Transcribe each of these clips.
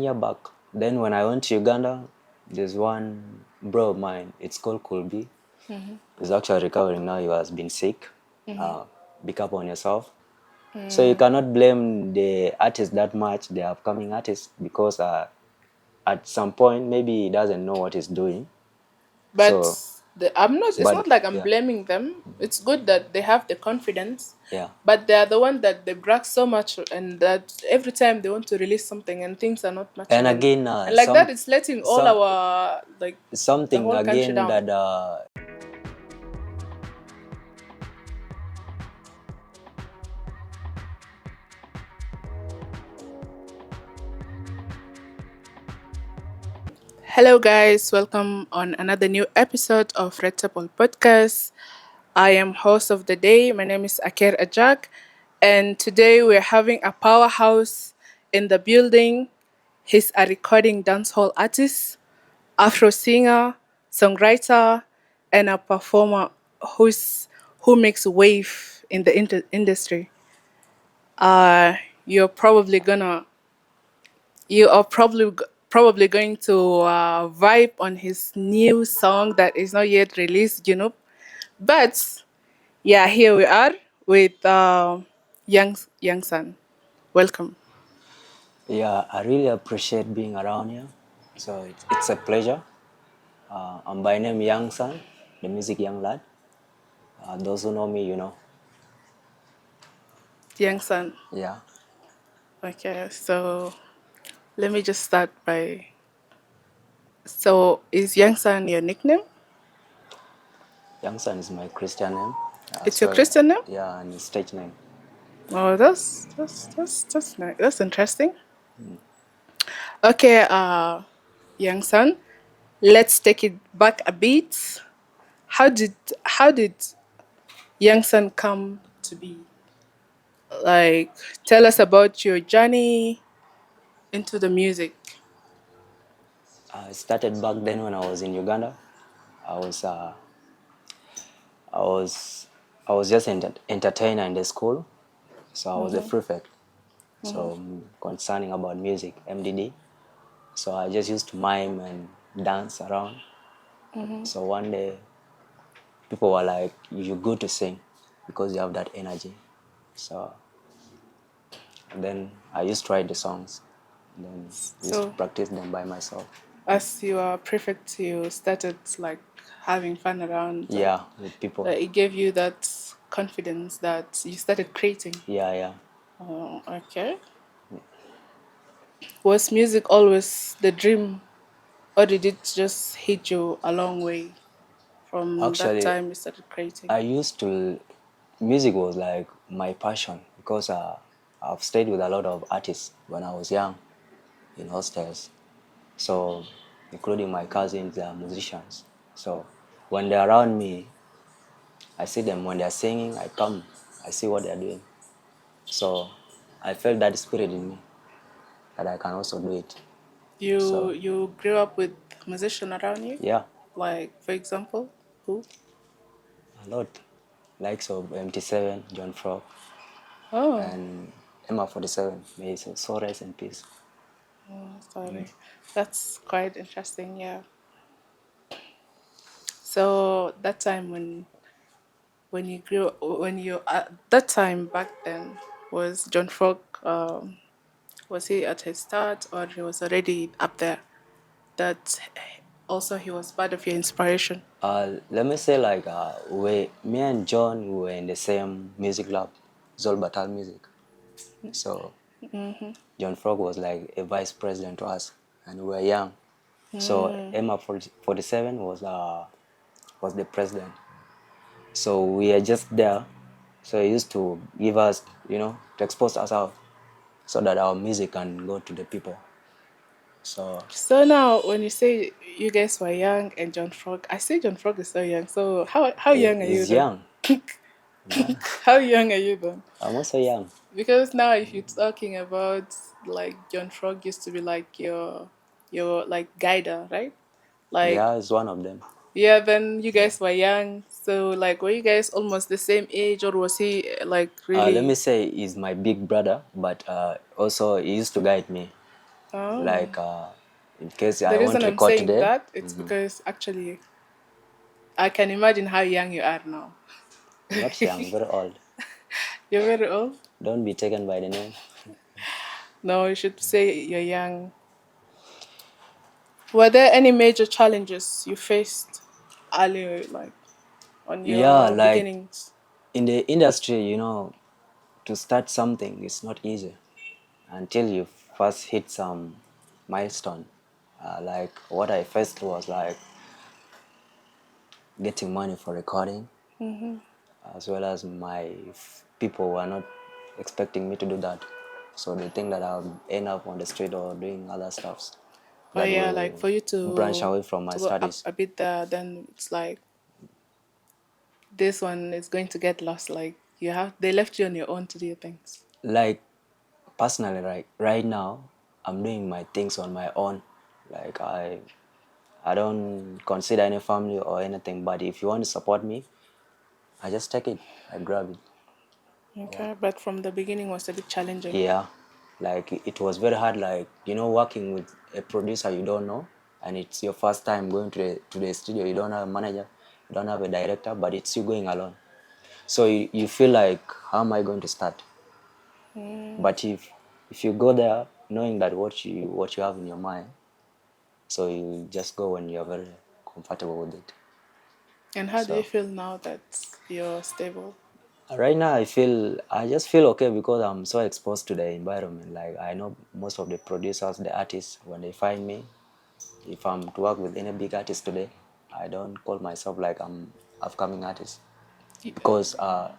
1 year back. Then when I went to Uganda, there's one bro of mine. It's called Kulbi. He's actually recovering now. He has been sick. Be careful on yourself. So you cannot blame the artist that much, the upcoming artist, because at some point maybe he doesn't know what he's doing. But So, I'm not. It's but not like I'm yeah, blaming them. It's good that they have the confidence, yeah. but they are the one that they brag so much, and that every time they want to release something and things are not And matching, again, and like that, it's letting all some our like the something whole country again down. that Hello, guys. Welcome on another new episode of Red Table Podcast. I am host of the day. My name is Akira Ajak, and today we're having a powerhouse in the building. He's a recording dancehall artist, Afro singer, songwriter, and a performer who makes wave in the industry. Uh, you're probably gonna you are probably going to vibe on his new song that is not yet released, But yeah, here we are with Youngson. Welcome. yeah, I really appreciate being around here. So it's a pleasure. I'm by name Youngson, the music young lad. Those who know me, you know. Youngson. Yeah, Okay, so let me just start by. So is Youngson your nickname? Youngson is my Christian name. It's your Christian name? Yeah, and his stage name. Oh, that's nice. That's interesting. Okay, Youngson, let's take it back a bit. How did Youngson come to be? Like, tell us about your journey into the music. I started back then when I was in Uganda. I was uh, I was I was just an entertainer in the school, so I was a prefect. So concerning about music, MDD. So I just used to mime and dance around. So one day, people were like, "You're good to sing because you have that energy." So and then I used to write the songs, and then used to So, practice them by myself. as you are prefect, you started like having fun around. Yeah, with people. It gave you that confidence that you started creating. Yeah, yeah. Oh, okay. Was music always the dream, or did it just hit you a long way from that Actually, time you started creating? I used to, music was like my passion because I've stayed with a lot of artists when I was young in hostels. So, including my cousins, they are musicians. So, when they're around me, I see them when they're singing, I come, I see what they're doing. So, I felt that spirit in me that I can also do it. You So, you grew up with musician around you? yeah, Like, for example, who? a lot. Likes of MT7, John Frog, Oh, and Emma 47. May his soul rest in peace. sorry. That's quite interesting, yeah. So that time when you grew when you at that time back then, was John Frog was he at his start, or he was already up there? That also he was part of your inspiration. Let me say like me and John we were in the same music lab, Zolbatal Music. So John Frog was like a vice president to us, and we were young. So Emma 47 was the president. So we are just there. So he used to give us, to expose us out so that our music can go to the people. So So now, when you say you guys were young and John Frog, I say John Frog is so young. So how young are you he's then? young. Yeah, How young are you then? I'm also young. Because now, if you're talking about like John Frog used to be like your like guider, right? Like, Yeah, he's one of them. yeah. Then you Yeah. guys were young, so like, were you guys almost the same age, or was he like Let me really? say he's my big brother, but also he used to guide me. Oh. Like in case The I want reason to I'm record saying today. that it's because actually I can imagine how young you are now. I'm not young, very old. You're very old. Don't be taken by the name. No, you should say you're young. Were there any major challenges you faced earlier, like on Yeah, your like beginnings? in the industry, to start something is not easy until you first hit some milestone. Like what I first was like getting money for recording, Mm-hmm. as well as people were not expecting me to do that. So they think that I'll end up on the street or doing other stuffs Oh that yeah, like will for you branch away from my to go up studies. a bit there, then it's like this one is going to get lost. Like they left you on your own to do your things. Like personally, right now, I'm doing my things on my own. Like I don't consider any family or anything. But if you want to support me, I just take it. I grab it. Okay, but from the beginning was a bit challenging. Yeah, like it was very hard. Like working with a producer you don't know, and it's your first time going to the studio. You don't have a manager, you don't have a director, but it's you going alone. So you feel like, how am I going to start? Mm. But if you go there knowing that what you have in your mind, so you just go when you're very comfortable with it. And how do you So feel now that you're stable? right now I just feel okay because I'm so exposed to the environment. Like I know most of the producers, the artists, when they find me, if I'm to work with any big artist today, I don't call myself like I'm upcoming artist You- because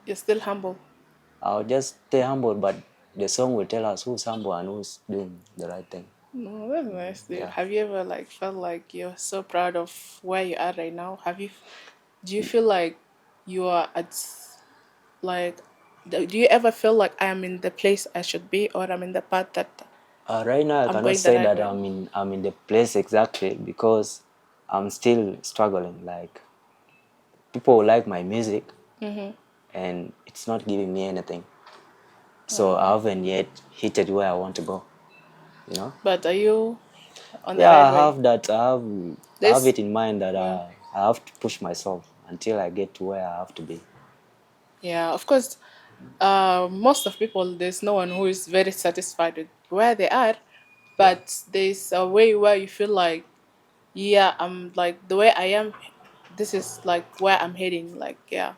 You're still humble. I'll just stay humble, but the song will tell us who's humble and who's doing the right thing. No, that's nice. Dude. Yeah. Have you ever like felt like you're so proud of where you are right now? Do you feel like you are at like do you ever feel like I'm in the place I should be or I'm in the path that Right now, I I'm cannot going the say right that way? I'm in the place exactly because I'm still struggling. Like people like my music, Mm-hmm. and it's not giving me anything. So I haven't yet hit it where I want to go. You know? But are you on the Yeah, right I way? have that. I have This it in mind that yeah. I have to push myself until I get to where I have to be. Yeah, of course. Most of people, there's no one who is very satisfied with where they are, Yeah. but there's a way where you feel like, yeah, I'm like the way I am. This is like where I'm heading. Like, yeah,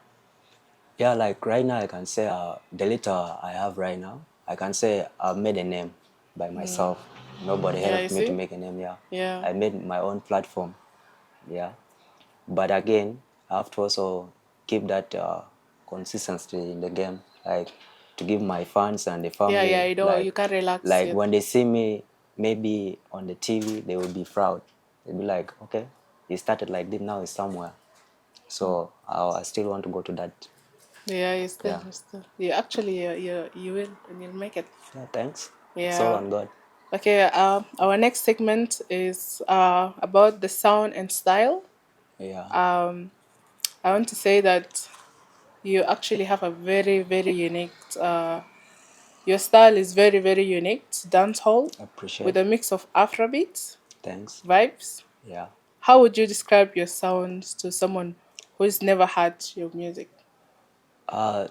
Yeah, like right now I can say the little I have right now, I can say I've made a name by myself. Nobody yeah. You helped me to see, make a name. Yeah, yeah, I made my own platform. Yeah, but again, I have to also keep that consistency in the game, like to give my fans and the yeah, yeah. family, You can't relax like yet. when they see me maybe on the TV, they will be proud. They'll be like, okay, he started like this, now he's somewhere. So I still want to go to that. Yeah, Yeah, you actually, you will, and you'll make it. yeah. Thanks. It's all Yeah. on God. Okay. Our next segment is about the sound and style. Yeah, I want to say that you actually have a very, very unique. Your style is very, very unique. It's dancehall with appreciate. a mix of Afrobeat Thanks. vibes. Yeah. How would you describe your sounds to someone who's never heard your music? Uh,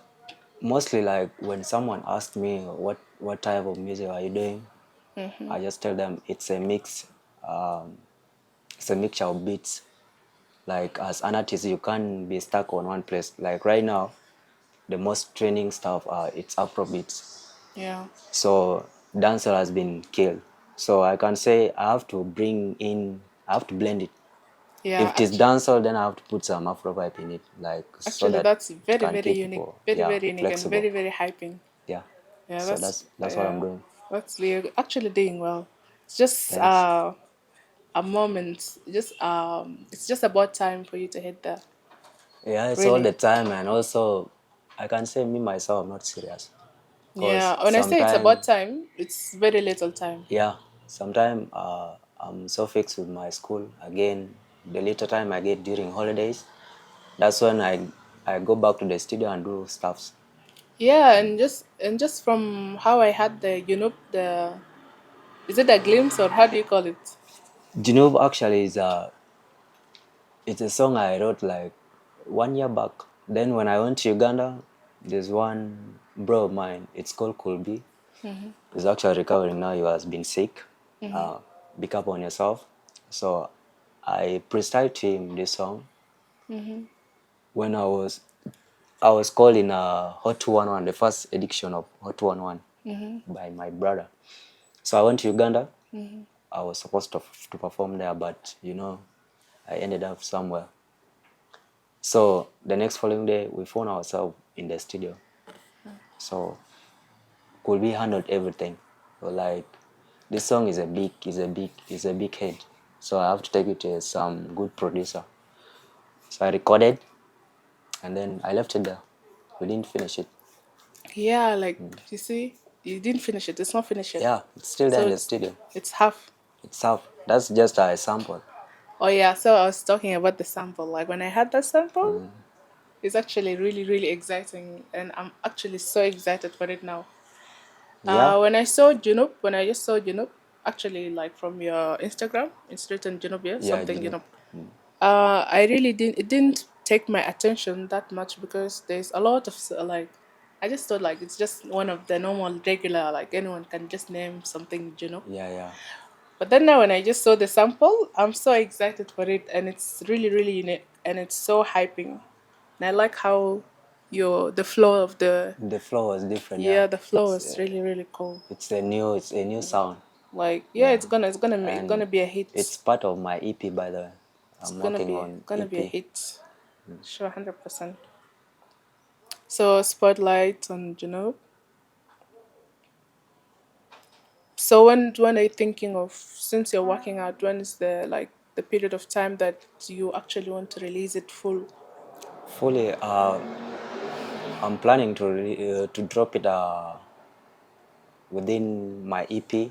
Mostly like when someone asks me what type of music are you doing, I just tell them it's a mix. Um, it's a mixture of beats. Like as an artist, you can't be stuck on one place. Like right now, the most trending stuff it's Afrobeats. Yeah, So dancehall has been killed. So I can say I have to blend it. If yeah. it is dancehall, then I have to put some Afro vibe in it, like so Actually, that that's it very, can very keep unique, people, very, yeah, very unique, and flexible. very, very hyping. Yeah. Yeah, So that's what I'm yeah, doing. that's you're actually doing well. It's just Thanks. a moment. It's just about time for you to hit there. Yeah, it's all Really. the time, and also I can say me myself I'm not serious because Yeah. When I say it's sometimes, about time, it's very little time. yeah, sometimes I'm so fixed with my school. Again, the little time I get during holidays, that's when I go back to the studio and do stuffs. Yeah, and just from how I had the Is it a glimpse or how do you call it? Junub actually is it's a song I wrote like 1 year back. Then when I went to Uganda, there's one bro of mine. It's called Kulbi. He's actually recovering now. He has been sick. Uh, Pick up on yourself. So I prescribed to him this song when I was called in Hot 211, the first edition of Hot 211 by my brother. So I went to Uganda. I was supposed to perform there, but I ended up somewhere. So the next following day, we found ourselves in the studio. So could we handled everything? So like this song is a big hit. So I have to take it to some good producer. So I recorded, and then I left it there. We didn't finish it. Yeah, like you see, you didn't finish it. It's not finished yet. Yeah, it's still there So in the studio. it's half. It's half. That's just a sample. Oh yeah, so I was talking about the sample. Like when I had that sample, it's actually really, really exciting, and I'm actually so excited for it now. Yeah, When I just saw Junub, actually like from your Instagram, it's written Junub, yeah, yeah, something Junub. I really didn't. It didn't take my attention that much because there's a lot of like. I just thought like it's just one of the normal regular like anyone can just name something Junub. yeah, yeah. But then now when I just saw the sample, I'm so excited for it, and it's really, really unique, and it's so hyping. And I like how the flow of the The flow was different. Yeah, yeah, the flow it's is really, really cool. it's a new sound. Like yeah, Yeah, it's gonna and be a hit. it's part of my EP, by the way. It's I'm gonna working be on gonna be a EP. hit. Sure, 100%. So spotlight on Juno. So when are you thinking of, since you're working out, when is the period of time that you actually want to release it full? Fully, I'm planning to drop it within my EP,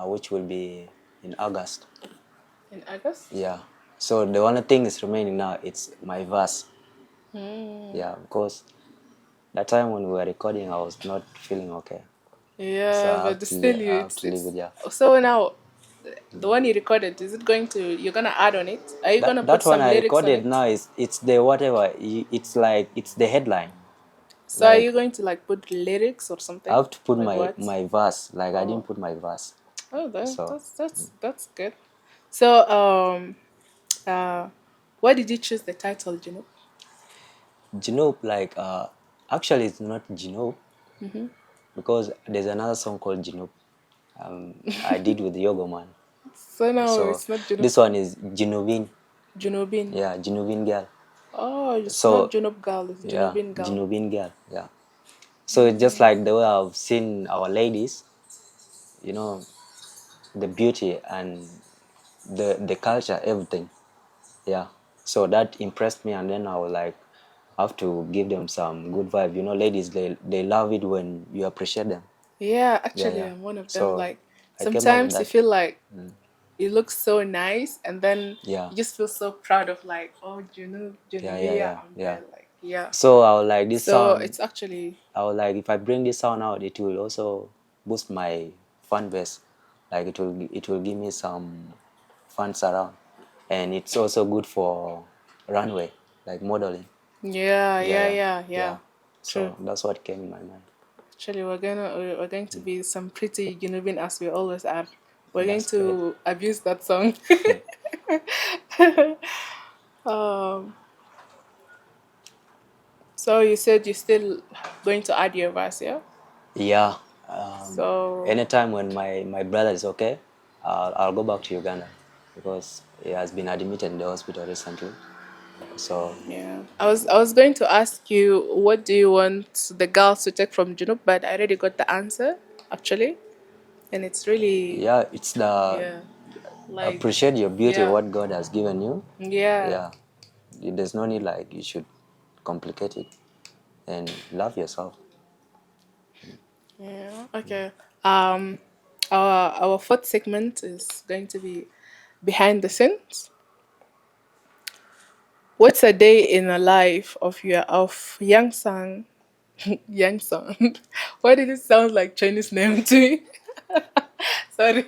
which will be in August. In August? Yeah. So the only thing is remaining now. It's my verse. Yeah, because that time when we were recording, I was not feeling okay. So Yeah, but still, I have to leave it. Yeah. so now the one you recorded, is it going to, you're gonna add on it? Are you gonna put That one some I lyrics on recorded it? now is it's the whatever. It's like it's the headline. So are you Like going to like put lyrics or I something? have to put Like my what? my verse. Like I Oh, didn't put my verse. oh, So that's good. So uh, why did you choose the title, Juno? Genope, like actually it's not Genope because there's another song called Genope. I did with Yogo Man. So now So it's not Juno, this one is Genovine. Junobin. Yeah, Genovine girl. Oh, it's not So Junub girl, it's yeah, Junubin girl. Genovine girl. Yeah. So it's just like the way I've seen our ladies, you know, the beauty and the culture, everything. Yeah. So that impressed me, and then I was like, I have to give them some good vibe. Ladies, they love it when you appreciate them. Yeah, Yeah, actually, yeah. I'm one of them. So Like I came up with sometimes you that. feel like it looks so nice, and then Yeah, you just feel so proud of like, oh, yeah, yeah, Junubia, yeah, I'm yeah. there. Like, yeah. So I was like, this So sound. it's actually I was like, if I bring this sound out, it will also boost my fan base. Like it will give me some fans around, and it's also good for runway, like modeling. yeah, Yeah, yeah, yeah, yeah, yeah. yeah. True. So that's what came in my mind. Actually, we're going to be some pretty Genuine as we always are. We're going That's great. to abuse that song. um. So you said you're still going to add your verse, yeah? Yeah. So Anytime when my brother is okay, I'll go back to Uganda because he has been admitted in the hospital recently. So yeah, I was going to ask you what do you want the girls to take from Junub, but I already got the answer actually, and it's really yeah, it's the yeah, like appreciate your beauty, yeah, what God has given you. yeah, Yeah, there's no need like you should complicate it, and love yourself. yeah. Okay. Um, our fourth segment is going to be behind the scenes. What's a day in the life of Youngson? Youngson. Why did it sound like Chinese name to me? Sorry.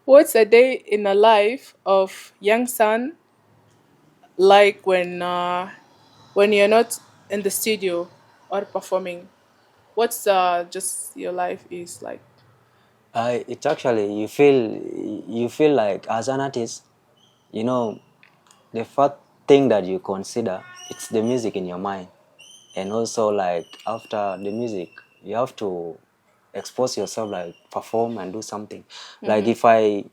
What's a day in a life of Youngson like when you're not in the studio or performing? What's just your life is like? It's actually you feel like as an artist, you know, the first thing that you consider it's the music in your mind, and also like after the music, you have to expose yourself, like perform and do something. Like if I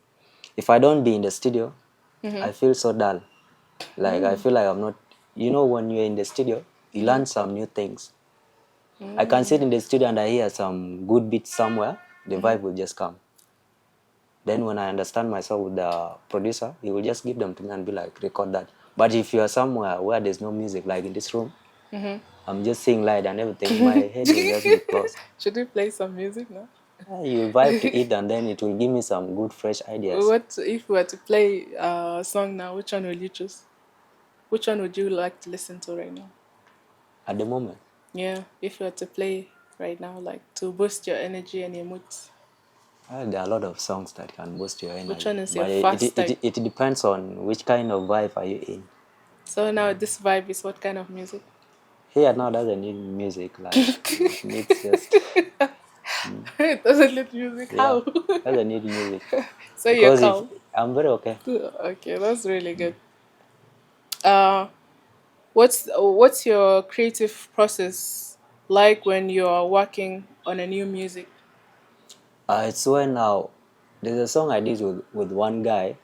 don't be in the studio, I feel so dull. Like I feel like I'm not. You know, when you're in the studio, you learn some new things. I can sit in the studio and I hear some good beats somewhere, the vibe will just come. Then when I understand myself with the producer, he will just give them to me and be like, record that. But if you are somewhere where there's no music, like in this room, I'm just seeing light and everything, my head will just be closed. Should we play some music now? You vibe to it and then it will give me some good fresh ideas. What if we were to play a song now? Which one will you choose? Which one would you like to listen to right now? At the moment, Yeah, if you were to play right now, like to boost your energy and your mood. there are a lot of songs that can boost your Which energy. one is your But fast type? it depends on which kind of vibe are you in. So now this vibe is what kind of music? Here now doesn't need music, like it needs just, It doesn't need music. yeah, How? doesn't need music. So you're Because if calm. I'm very okay. Okay, that's really good. Uh, what's your creative process like when you're working on a new music? It's when now there's a song I did with one guy.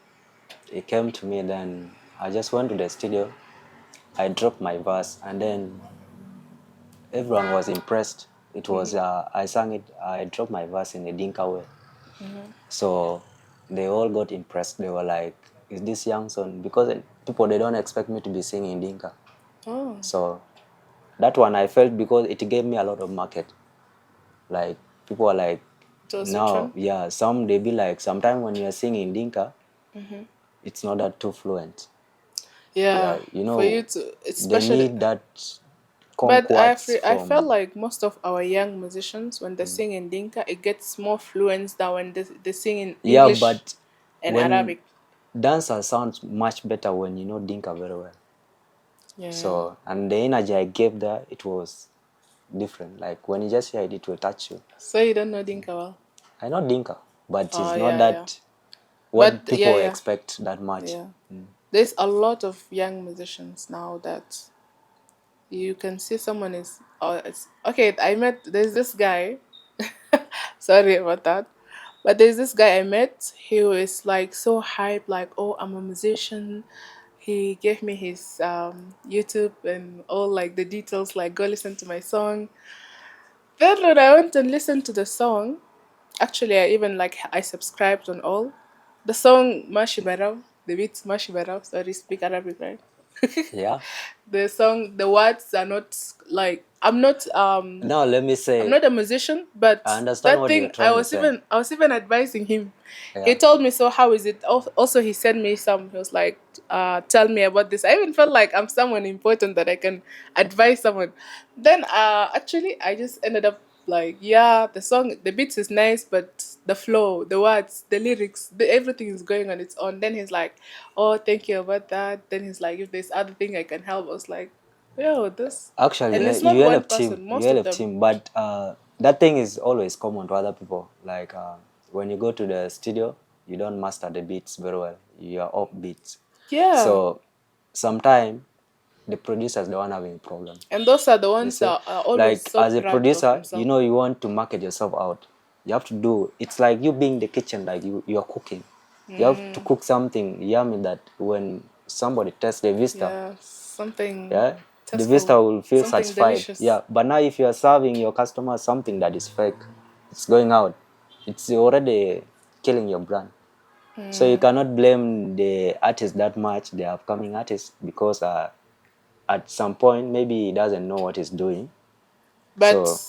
He came to me, then I just went to the studio. I dropped my verse, and then everyone was impressed. It was I sang it. I dropped my verse in a Dinka way, so they all got impressed. They were like, "Is this Youngson?" Because people they don't expect me to be singing Dinka. Oh, So that one I felt because it gave me a lot of market. Like people are like, it was which now, one? yeah, some they be like, sometimes when you're singing Dinka, it's not that too fluent. Yeah, Yeah, you for you know, to, they especially. need that But conquats I felt from. like most of our young musicians, when they sing in Dinka, it gets more fluent than when they sing in Yeah, English but and when Arabic. dancer sounds much better when you know Dinka very well. Yeah. So, and the energy I gave there, it was different. Like when you just hear it, it will touch you. So you don't know Dinka well? I know Dinka, but Oh it's not yeah, yeah. that what But yeah, people yeah, expect that much. yeah. There's a lot of young musicians now that you can see someone is. Oh, it's okay. I met. There's this guy. Sorry about that. But there's this guy I met. He was like so hyped, like, oh, I'm a musician. He gave me his YouTube and all like the details, like go listen to my song. Then when I went and listened to the song, actually I even like I subscribed on all. The song Mashi Barao, the beat Mashi Barao, sorry, speak Arabic, right? Yeah. The song, the words are not like Now let me I'm say, not a musician, but I understand that what you're thing trying to say. I was even advising him. He Yeah. told me, so how is it? Also, he sent me some. He was like, "Tell me about this." I even felt like I'm someone important that I can advise someone. Then, actually, I just ended up like, yeah, the song, the beats is nice, but the flow, the words, the lyrics, everything is going on its own. Then he's like, "Oh, thank you about that." Then he's like, "If there's other thing I can help," I was like, "Yo, this," Actually, and it's not you one helped him. person. You Most of helped them. him, but that thing is always common to other people. Like when you go to the studio, you don't master the beats very well. You are off beats. Yeah. So sometimes the producer is the one having a problem. And those are the You ones see, that are always like so as a proud of producer, you themselves. know you want to market yourself out. You have to do. It's like you being in the kitchen, like you are cooking. You have to cook something yummy that when somebody tests the vista, Yeah, something yeah, the tasteful, vista will feel something satisfied. delicious. Yeah, but now if you are serving your customer something that is fake, it's going out. It's already killing your brand. So you cannot blame the artist that much, the upcoming artist, because at some point maybe he doesn't know what he's doing. But So,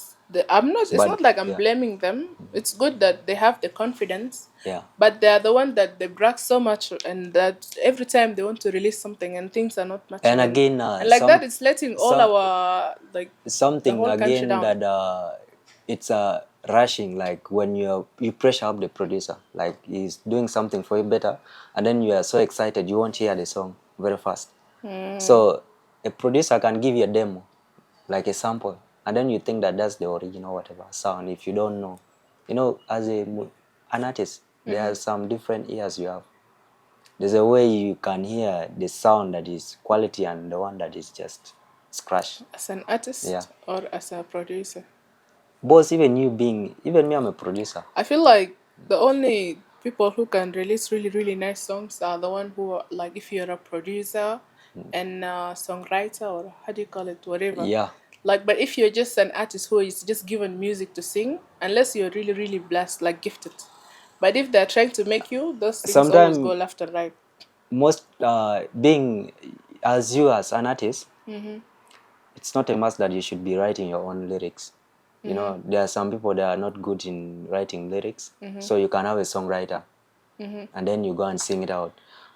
I'm not. It's but not like I'm yeah, blaming them. It's good that they have the confidence, yeah. but they are the one that they brag so much, and that every time they want to release something and things are not And matching, again, and like that, it's letting all some our like the something whole country again down. that it's rushing, like when you pressure up the producer, like he's doing something for you better, and then you are so excited you won't hear the song very fast. So a producer can give you a demo, like a sample, and then you think that that's the original whatever sound. If you don't know, as an artist, there are some different ears you have. There's a way you can hear the sound that is quality and the one that is just scratch. As an Yeah. artist or as a producer? Both, even me, I'm a producer. I feel like the only people who can release really, really nice songs are the one who are like if you're a producer and a songwriter or how do you call it, whatever. Yeah. Like, but if you're just an artist who is just given music to sing, unless you're really, really blessed, like gifted. But if they're trying to make you, those things always go Sometimes left and right. most being as you as an artist, it's not a must that you should be writing your own lyrics. There are some people that are not good in writing lyrics, so you can have a songwriter, and then you go and sing it out.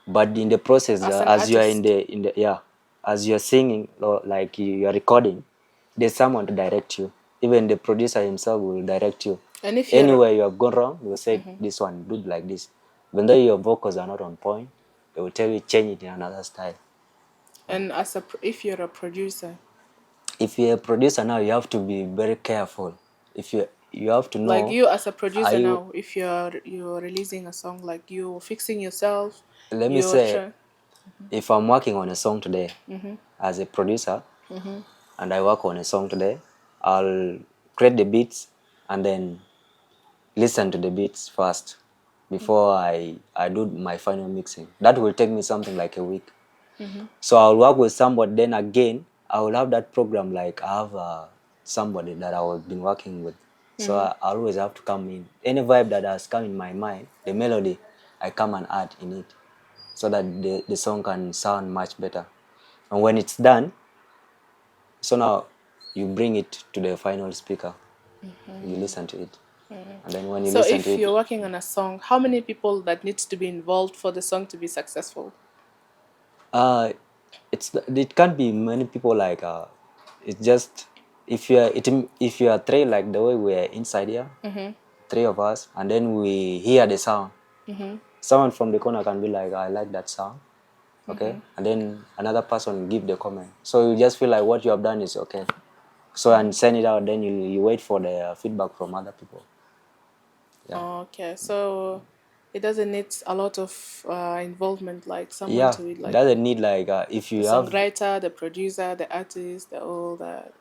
But in the process, As an as you are in artist. the yeah, as you're singing or like you are recording, there's someone to direct you. Even the producer himself will direct you. And if you're Anywhere you have gone wrong, he will say this one do it like this. Even though your vocals are not on point, they will tell you change it in another style. and if you're a producer, If you're a producer now, you have to be very careful. If you have to like know, you as a are producer you? now, if you're releasing a song, like you're fixing yourself, Let me you're say, trying. if I'm working on a song today as a producer, and I work on a song today, I'll create the beats and then listen to the beats first before I do my final mixing. That will take me something like a week. So I'll work with somebody. Then again, I will have that program. Like I have somebody that I have been working with. So I always have to come in any vibe that has come in my mind, the melody, I come and add in it, so that the song can sound much better. And when it's done, so now you bring it to the final speaker. You listen to it, and then when you So listen to if it, you're working on a song, how many people that needs to be involved for the song to be successful? uh, it can't be many people. Like it's just if you are three, like the way we're inside here, three of us, and then we hear the sound. Someone from the corner can be like, I like that sound, okay, and then another person give the comment. So you just feel like what you have done is okay. So and send it out. Then you wait for the feedback from other people. Yeah. Okay, so it doesn't need a lot of involvement, like someone Yeah, to it, it like doesn't need like the songwriter, the producer, the artist, the all that.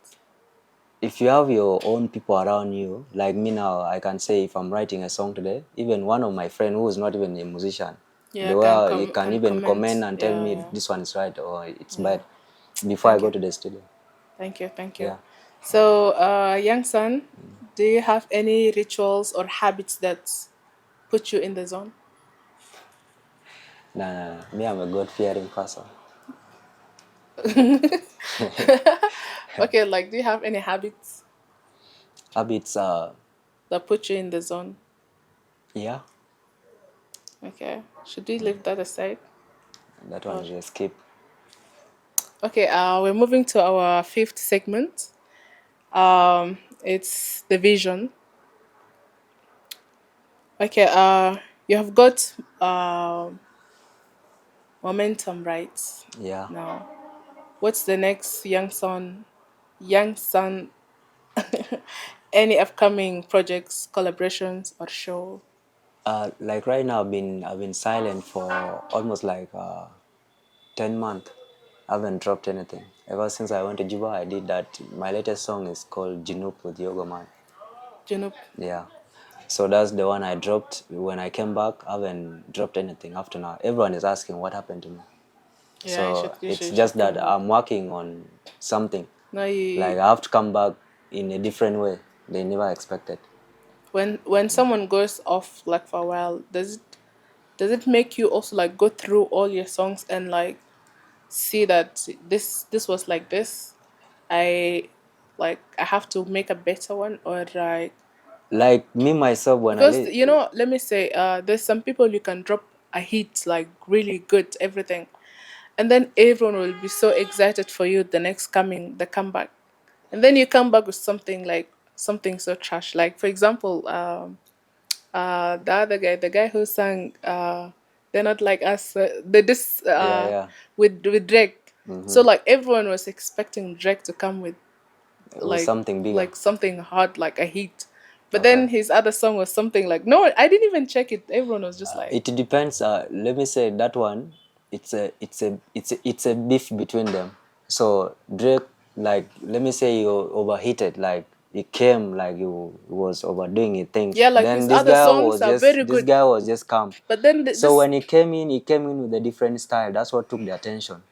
if you have your own people around you, like me now, I can say if I'm writing a song today, even one of my friend who is not even a musician, Yeah, the way he can can even comment comment. and tell Yeah, me yeah, this one is right or it's yeah. bad before I Thank go you, to the studio. thank you. Yeah. So, young son, do you have any rituals or habits that put you in the zone? Nah, nah, nah. Me, I'm a God fearing person. Okay, like do you have any habits Habits, that put you in the zone? yeah, Okay, should we leave that aside? that one Or is a skip. okay, we're moving to our fifth segment. It's the vision. Okay, you have got momentum right Yeah. now. What's the next young son? Young son, any upcoming projects, collaborations, or show? Like right now, I've been silent for almost like 10 months. I haven't dropped anything. Ever since I went to Juba, I did that. My latest song is called Jinup with Yoga Man. Junub. Yeah. So that's the one I dropped. When I came back, I haven't dropped anything after now. Everyone is asking what happened to me. Yeah, So it's you just should that come back. I'm working on something. No, Like you, I have to come back in a different way. They never expected. when someone goes off like for a while, does it make you also like go through all your songs and like see that this was like this? I I have to make a better one or like Like me myself when I because let me say there's some people you can drop a hit like really good everything and then everyone will be so excited for you the next coming the comeback and then you come back with something like something so trash. Like for example, the other guy, the guy who sang "They're Not Like Us," this Yeah, yeah. with Drake. So like everyone was expecting Drake to come with With something bigger. something hard, like a hit. But Okay. then his other song was something like, no, I didn't even check it. Everyone was just like, It depends. Let me say that one. It's a beef between them. So Drake, like, let me say you overheated, like he came like you was overdoing it things. yeah, like Then his other songs are very this good. guy was just calm. But then So when he came in with a different style. That's what took the attention.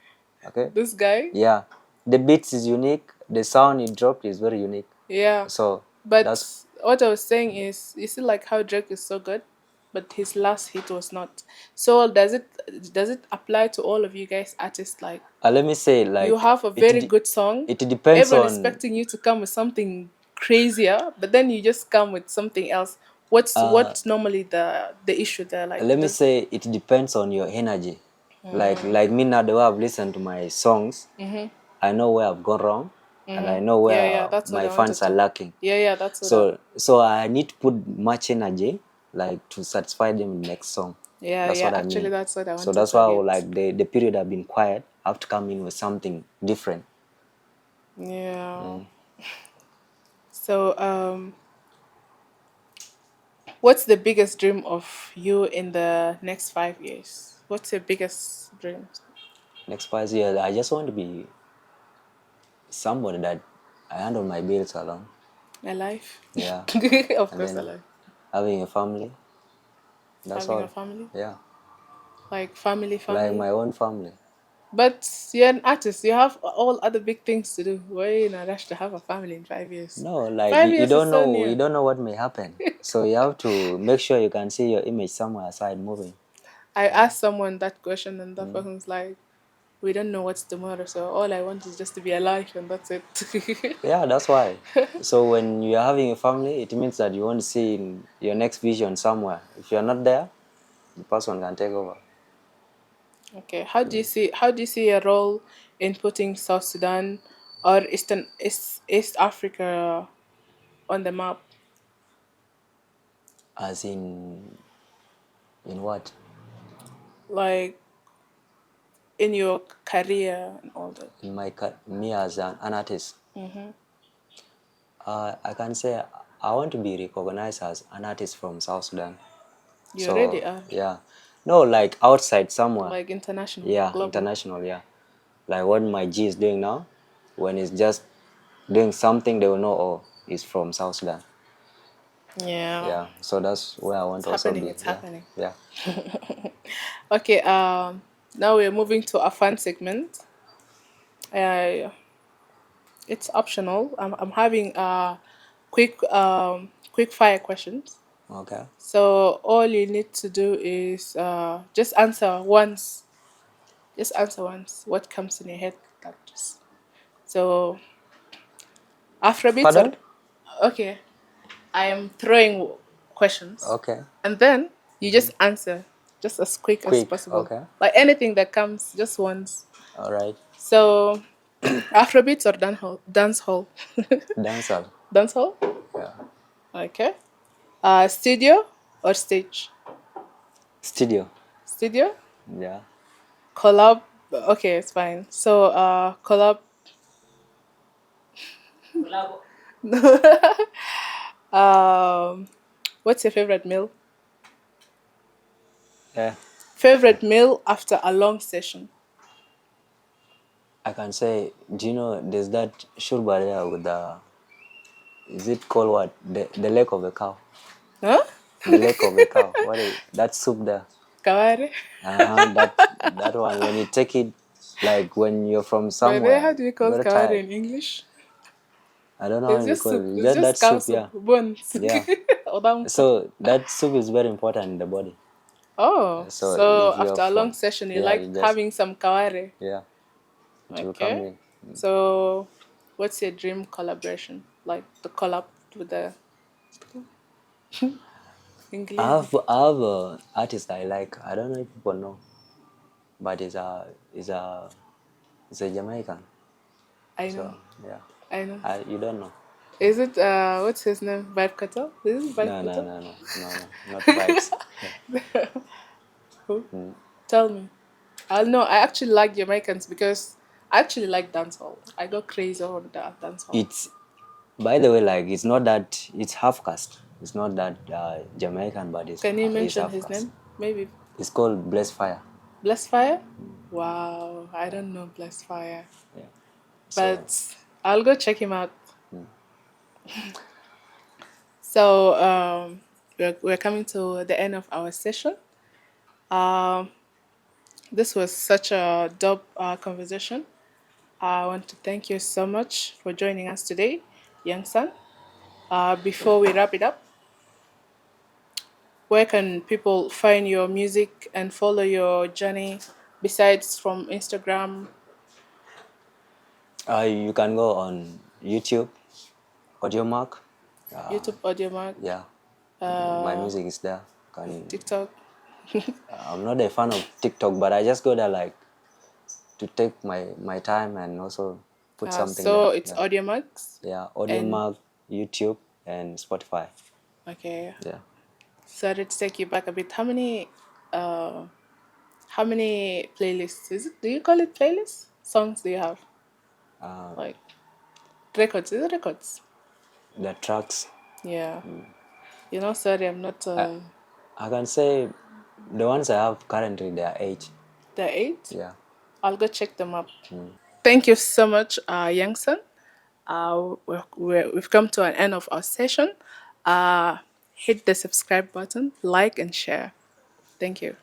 Okay. this guy, Yeah, the beats is unique. The sound he dropped is very unique. yeah. So But that's what I was saying is, you see, like how Drake is so good, but his last hit was not. So does it apply to all of you guys artists? Like let me say, you like, have a very good song, it depends everyone on expecting you to come with something crazier, but then you just come with something else. What's normally the issue there? Like let me does say it depends on your energy. Like me now, the way I've listened to my songs, I know where I've gone wrong, and I know yeah, where yeah, that's what my I wanted fans are to. lacking. Yeah, yeah, that's what. So I need to put much energy, like, to satisfy them in the next song. Yeah, That's yeah. what I Actually, mean. that's what I So wanted that's to why get. the period I've been quiet, I have to come in with something different. Yeah. So, what's the biggest dream of you in the next 5 years? What's your biggest dream? Next 5 years, I just want to be somebody that I handle my bills alone. Alive? Yeah, Of and course, then alive. having a family. That's Having a all. family? Yeah, Like family, like family. my own family. But you're an artist. You have all other big things to do. Why are you in a rush to have a family in 5 years? No, like, Five you years is don't so know, near. what may happen. So you have to make sure you can see your image somewhere aside moving. I asked someone that question, and that person's like, we don't know what's tomorrow, so all I want is just to be alive, and that's it. Yeah, that's why. So when you're having a family, it means that you want to see in your next vision somewhere. If you're not there, the person can take over. Okay, how do you see a role in putting South Sudan or East Africa on the map? As in what? Like in your career and all that. In me as an artist, I can say I want to be recognized as an artist from South Sudan. You So already are. yeah, no, like outside somewhere. Like international, Yeah, global. international. Yeah, like what my G is doing now. When it's just doing something, they will know. Oh, he's from South Sudan. Yeah. Yeah, so that's where I want It's to also happening, be. it's Yeah, happening. yeah. Okay, now we're moving to a fun segment. Uh, it's optional. I'm having quick fire questions. Okay. So all you need to do is just answer once. Just answer once. What comes in your head? Like just so Afrobeats or Pardon? okay. I am throwing questions, Okay. and then you just answer just as quick as Quick. possible. Okay. Like anything that comes, just once. All right. So Afrobeats or dance hall? Dance hall. Dancer. Dance hall. Yeah. Okay. Studio or stage? Studio. Studio. Yeah. Collab. Okay, it's fine. So collab. um, what's your favorite meal? Yeah. Favorite meal after a long session? I can say, do you know there's that shurba there with the, is it called what? The leg of a cow. Huh? The leg of a cow. What is that soup there? Kaware. That one, when you take it, like when you're from By the way, somewhere, how do you call very kaware tired. in English? I don't know how It's you just call soup. it. It's It's just that just cow soup, soup. yeah. Bones. Yeah. Odampo. So that soup is very important in the body. Oh, So so if you're after a long from, session, you yeah, like you just, having some kaware. yeah, it will come Okay. in. So, what's your dream collaboration? Like the collab with the English? I have a artist I like. I don't know if people know, but is a Jamaican. I know. So yeah, I know. you don't know. Is it what's his name? Vibe Cartel? Is it Vibe No, no, Cartel? no, no, no, no, not vibes. Who? Tell me. I know. I actually like Jamaicans because I actually like dancehall. I go crazy on that dancehall. It's, by the way, like it's not that it's half caste. It's not that Jamaican, but Can you it's mention half his caste. name? Maybe It's called Blessed Fire. Blessed Fire. Wow, I don't know Blessed Fire, Yeah. So but I'll go check him out. So we're coming to the end of our session. Um, this was such a dope conversation. I want to thank you so much for joining us today, Youngson. Before we wrap it up, where can people find your music and follow your journey besides from Instagram, you can go on YouTube, Audio Mark. YouTube, Audio Mark, Yeah, my music is there. Can TikTok? I'm not a fan of TikTok, but I just go there like to take my time and also put something So there. it's Yeah, Audio Max yeah, Audio and Mark, YouTube, and Spotify. okay. Yeah, Sorry to take you back a bit. How many playlists is it? Do you call it playlists? Songs do you have? Like records? Is it records? the tracks. Yeah. Sorry, I'm not. I can say the ones I have currently, they are 8. The eight. Yeah. I'll go check them up. Thank you so much, Youngson. We've come to an end of our session. Hit the subscribe button, like, and share. Thank you.